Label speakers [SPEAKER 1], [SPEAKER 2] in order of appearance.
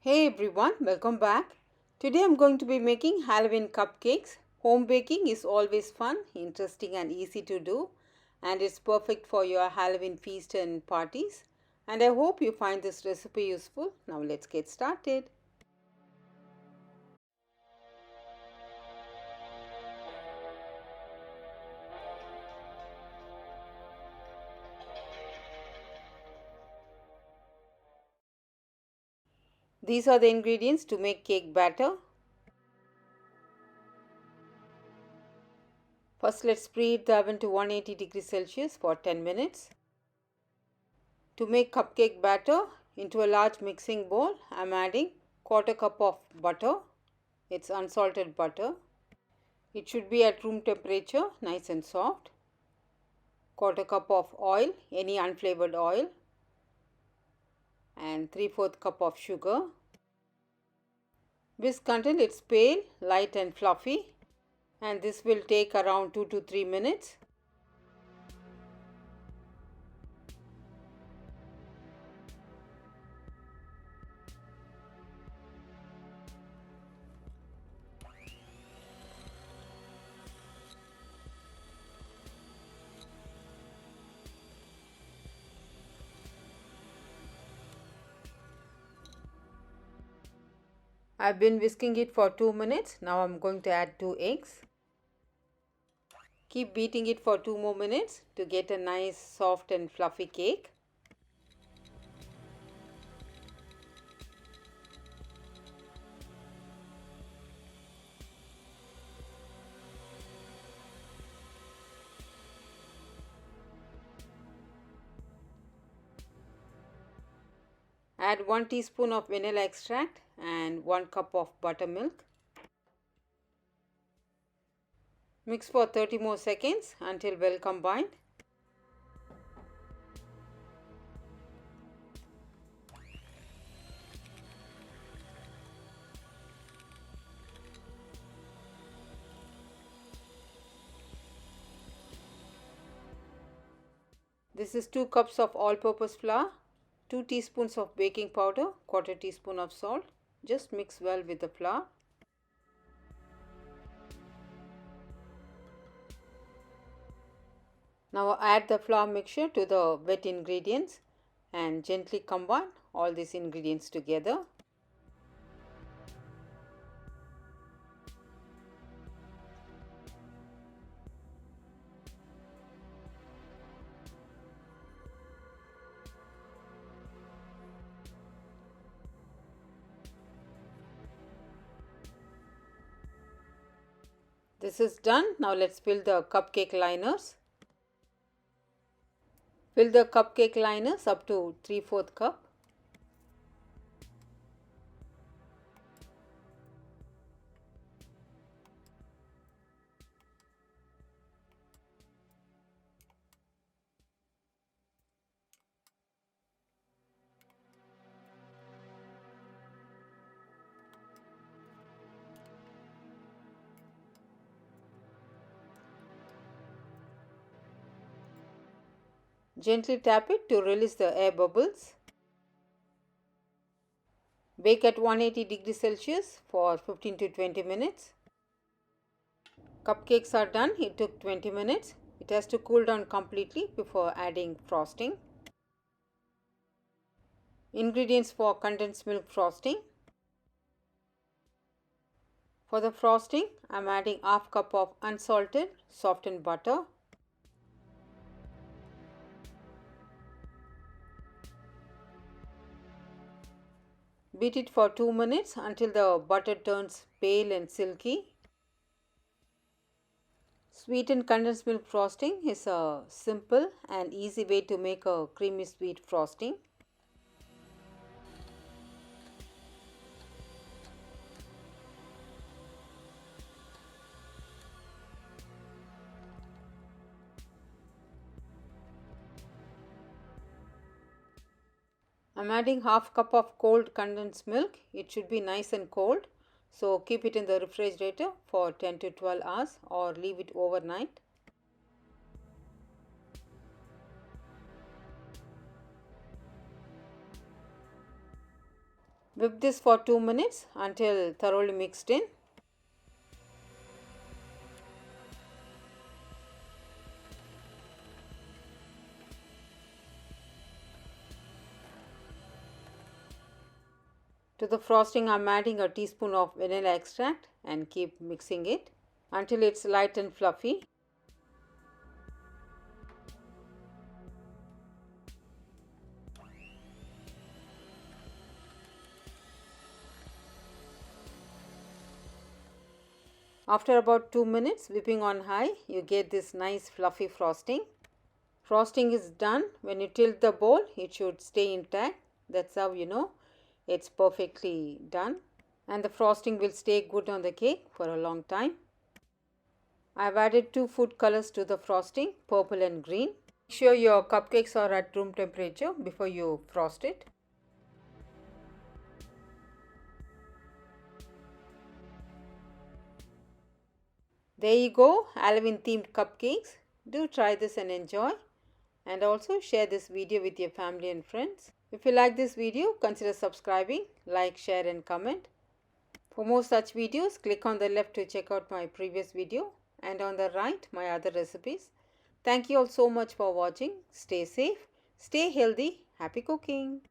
[SPEAKER 1] Hey everyone, welcome back. Today I'm going to be making Halloween cupcakes. Home baking is always fun, interesting and easy to do, and it's perfect for your Halloween feast and parties. And I hope you find this recipe useful. Now let's get started. These are the ingredients to make cake batter. First let's preheat the oven to 180 degrees Celsius for 10 minutes. To make cupcake batter, into a large mixing bowl, I'm adding quarter cup of butter. It's unsalted butter. It should be at room temperature, nice and soft. Quarter cup of oil, any unflavored oil. And 3/4 cup of sugar. Whisk until it's pale, light and fluffy. And this will take around 2 to 3 minutes. I've been whisking it for 2 minutes. Now I'm going to add 2 eggs. Keep beating it for 2 more minutes to get a nice soft and fluffy cake. Add 1 teaspoon of vanilla extract and 1 cup of buttermilk. Mix for 30 more seconds until well combined. This is 2 cups of all-purpose flour, 2 teaspoons of baking powder, quarter teaspoon of salt. Just mix well with the flour. Now add the flour mixture to the wet ingredients and gently combine all these ingredients together. This is done. Now let's fill the cupcake liners. Fill the cupcake liners up to 3/4 cup. Gently tap it to release the air bubbles. Bake at 180 degrees Celsius for 15 to 20 minutes. Cupcakes are done. It took 20 minutes. It has to cool down completely before adding frosting. Ingredients for condensed milk frosting. For the frosting, I am adding half cup of unsalted softened butter. Beat it for 2 minutes until the butter turns pale and silky. Sweetened condensed milk frosting is a simple and easy way to make a creamy sweet frosting. I'm adding half cup of cold condensed milk. It should be nice and cold. So keep it in the refrigerator for 10 to 12 hours or leave it overnight. Whip this for 2 minutes until thoroughly mixed in. To the frosting, I am adding a teaspoon of vanilla extract and keep mixing it until it's light and fluffy. After about 2 minutes whipping on high, you get this nice fluffy frosting. Frosting is done. When you tilt the bowl, it should stay intact. That's how you know it's perfectly done. And the frosting will stay good on the cake for a long time. I've added 2 food colors to the frosting, purple and green. Make sure your cupcakes are at room temperature before you frost it. There you go, Halloween themed cupcakes. Do try this and enjoy. And also share this video with your family and friends. If you like this video, consider subscribing, like, share and comment. For more such videos, click on the left to check out my previous video and on the right my other recipes. Thank you all so much for watching. Stay safe, stay healthy, happy cooking.